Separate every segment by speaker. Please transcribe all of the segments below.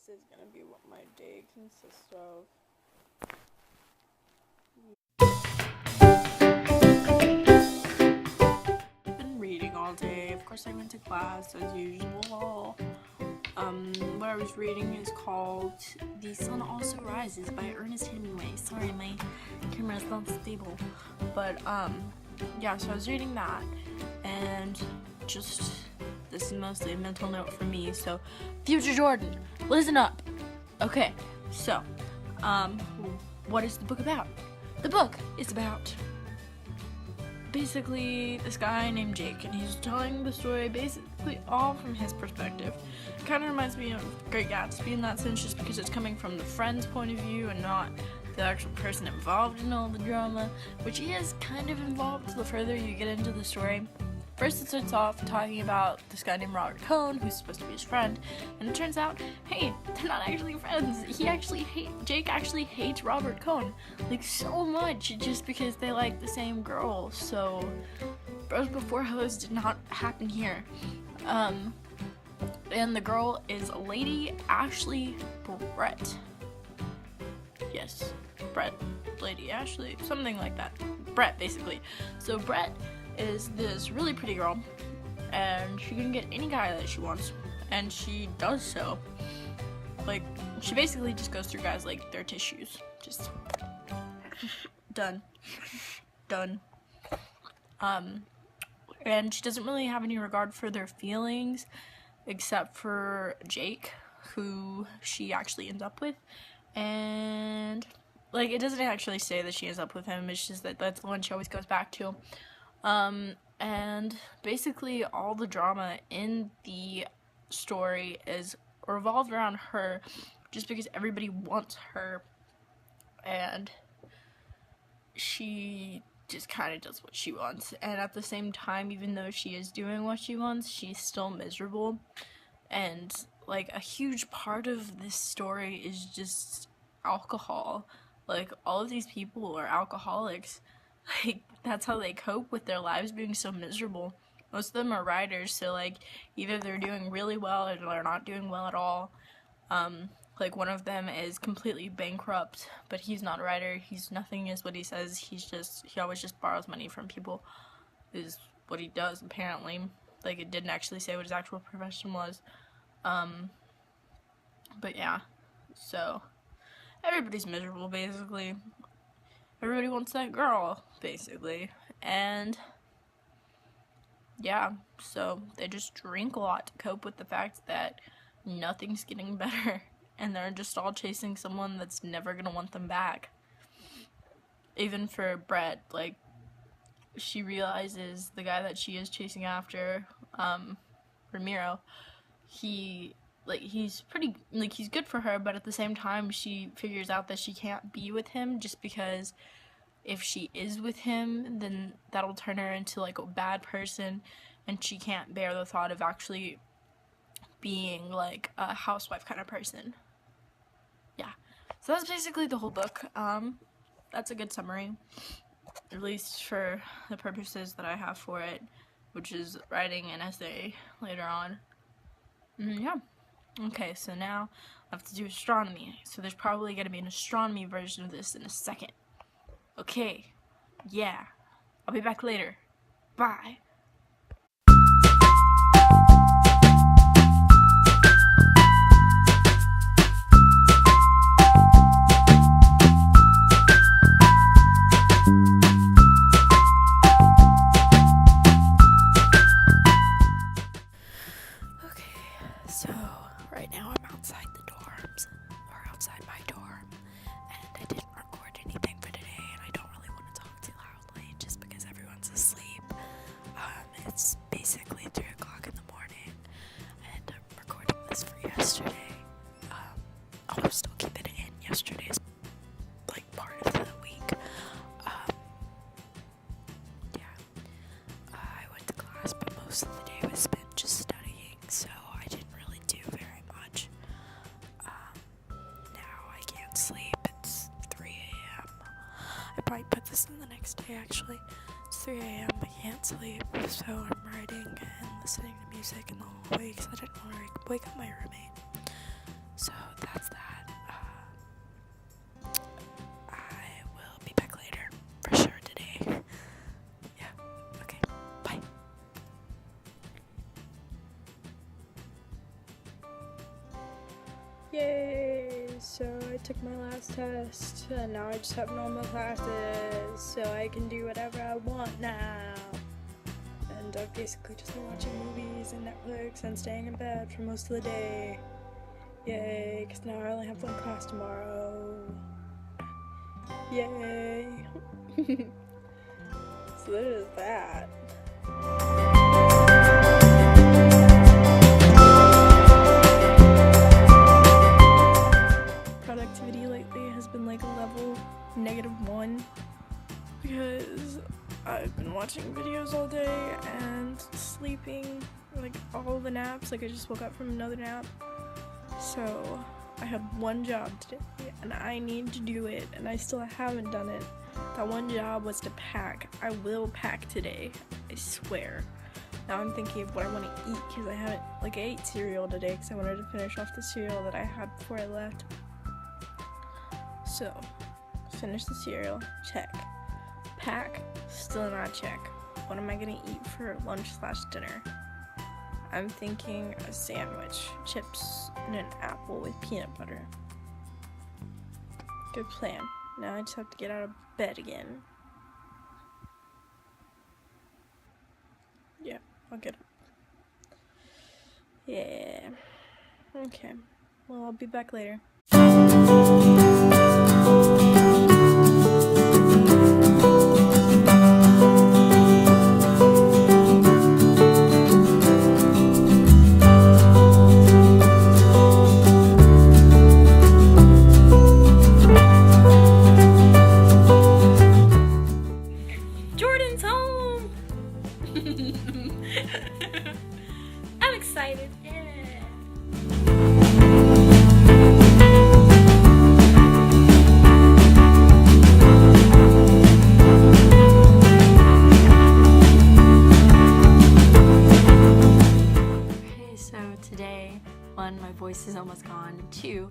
Speaker 1: this is gonna be what my day consists of. Been reading all day. Of course, I went to class as usual. What I was reading is called The Sun Also Rises by Ernest Hemingway. Sorry, my camera's not stable. But, yeah, so I was reading that, and just, this is mostly a mental note for me, so, future Jordyn, listen up! Okay, so, what is the book about? The book is about basically this guy named Jake, and he's telling the story basically all from his perspective. It kind of reminds me of Great Gatsby in that sense, just because it's coming from the friend's point of view and not the actual person involved in all the drama, which he is kind of involved the further you get into the story. First, it starts off talking about this guy named Robert Cohn, who's supposed to be his friend, and it turns out, hey, they're not actually friends. Jake actually hates Robert Cohn, like, so much, just because they like the same girl. So, bros before hoes did not happen here. And the girl is Lady Ashley Brett. Yes, Brett, Lady Ashley, something like that. Brett, basically. So Brett is this really pretty girl, and she can get any guy that she wants, and she does so. Like, she basically just goes through guys like their tissues. Just done. And she doesn't really have any regard for their feelings, except for Jake, who she actually ends up with. And, like, it doesn't actually say that she ends up with him, it's just that that's the one she always goes back to. And basically all the drama in the story is revolved around her, just because everybody wants her, and she just kind of does what she wants. And at the same time, even though she is doing what she wants, she's still miserable. And, like, a huge part of this story is just alcohol. Like, all of these people are alcoholics. Like, that's how they cope with their lives being so miserable. Most of them are writers, so, like, either they're doing really well or they're not doing well at all. Like, one of them is completely bankrupt, but he's not a writer. Nothing is what he says. He always just borrows money from people, is what he does, apparently. Like, it didn't actually say what his actual profession was. But yeah, so everybody's miserable, basically. Everybody wants that girl, basically. And yeah, so they just drink a lot to cope with the fact that nothing's getting better, and they're just all chasing someone that's never gonna want them back. Even for Brett, like, she realizes the guy that she is chasing after, Ramiro, he's good for her, but at the same time, she figures out that she can't be with him, just because if she is with him, then that'll turn her into, like, a bad person, and she can't bear the thought of actually being, like, a housewife kind of person. Yeah. So that's basically the whole book. That's a good summary, at least for the purposes that I have for it, which is writing an essay later on. Yeah. Okay, so now I have to do astronomy. So there's probably going to be an astronomy version of this in a second. Okay. Yeah. I'll be back later. Bye. So, right now I'm outside the dorms, or outside my dorm, and I didn't record anything for today, and I don't really want to talk too loudly, just because everyone's asleep. It's basically 3 o'clock in the morning, and I'm recording this for yesterday. I'll still keep it in yesterday's, like, part of the week. Yeah, I went to class, but most of the day was spent just studying, so I didn't really do very much. Now I can't sleep. It's 3 a.m. I probably put this in the next day, actually. It's 3 a.m. I can't sleep, so I'm writing and listening to music in the hallway because I didn't want to wake up my roommate. So that's that. I will be back later, for sure today. Yeah, okay, bye. Yay! So I took my last test, and now I just have normal classes, so I can do whatever I want now. And I've basically just been watching movies and Netflix and staying in bed for most of the day. Yay, because now I only have one class tomorrow. Yay! So there's that. Productivity lately has been like a level -1 because I've been watching videos all day and sleeping like all the naps. Like I just woke up from another nap. So I had one job today and I need to do it, and I still haven't done it. That one job was to pack. I will pack today, I swear. Now I'm thinking of what I want to eat because I ate cereal today because I wanted to finish off the cereal that I had before I left. So, finish the cereal, check. Pack, still not check. What am I gonna eat for lunch/dinner? I'm thinking a sandwich, chips, and an apple with peanut butter. Good plan. Now I just have to get out of bed again. Yeah, I'll get up. Yeah. Okay. Well, I'll be back later. Jordyn's home! I'm excited. Yeah. Today, one, my voice is almost gone. Two,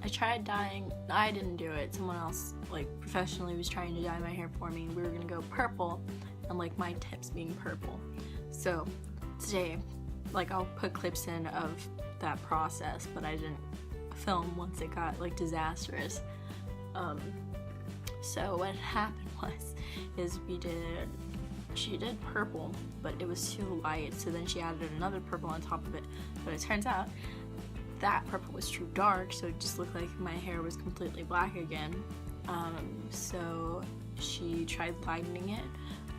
Speaker 1: I tried dyeing. I didn't do it. Someone else, professionally was trying to dye my hair for me. We were gonna go purple, and my tips being purple. So today, I'll put clips in of that process, but I didn't film once it got disastrous. So what happened is she did purple, but it was too light, so then she added another purple on top of it. But it turns out that purple was too dark, so it just looked like my hair was completely black again. So she tried lightening it,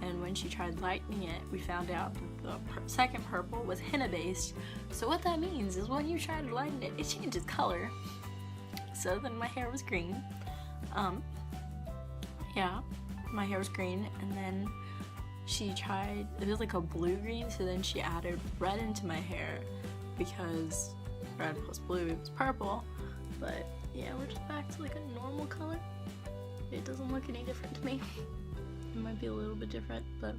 Speaker 1: and when she tried lightening it, we found out that the second purple was henna based. So what that means is when you try to lighten it, it changes color. So then my hair was green. Yeah, my hair was green, and then she tried, it was a blue-green, so then she added red into my hair because red plus blue is purple. But yeah, we're just back to a normal color. It doesn't look any different to me. It might be a little bit different, but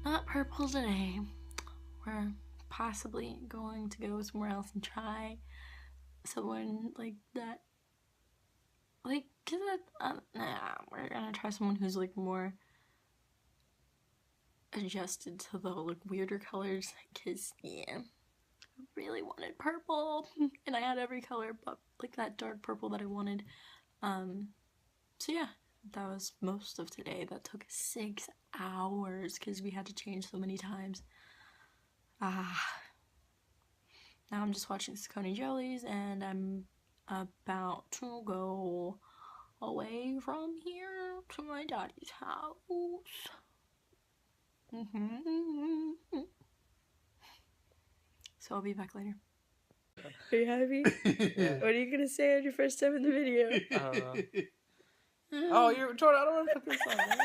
Speaker 1: not purple today. We're possibly going to go somewhere else and try someone that. We're gonna try someone who's more adjusted to the weirder colors, because yeah, I really wanted purple and I had every color but that dark purple that I wanted. So yeah, that was most of today. That took 6 hours because we had to change so many times. Now I'm just watching Scone Jollies, and I'm about to go away from here to my daddy's house. So I'll be back later. Are you happy?
Speaker 2: Yeah.
Speaker 1: What are you gonna say on your first time in the video?
Speaker 2: Oh, Jordan, I don't want to put this on, man.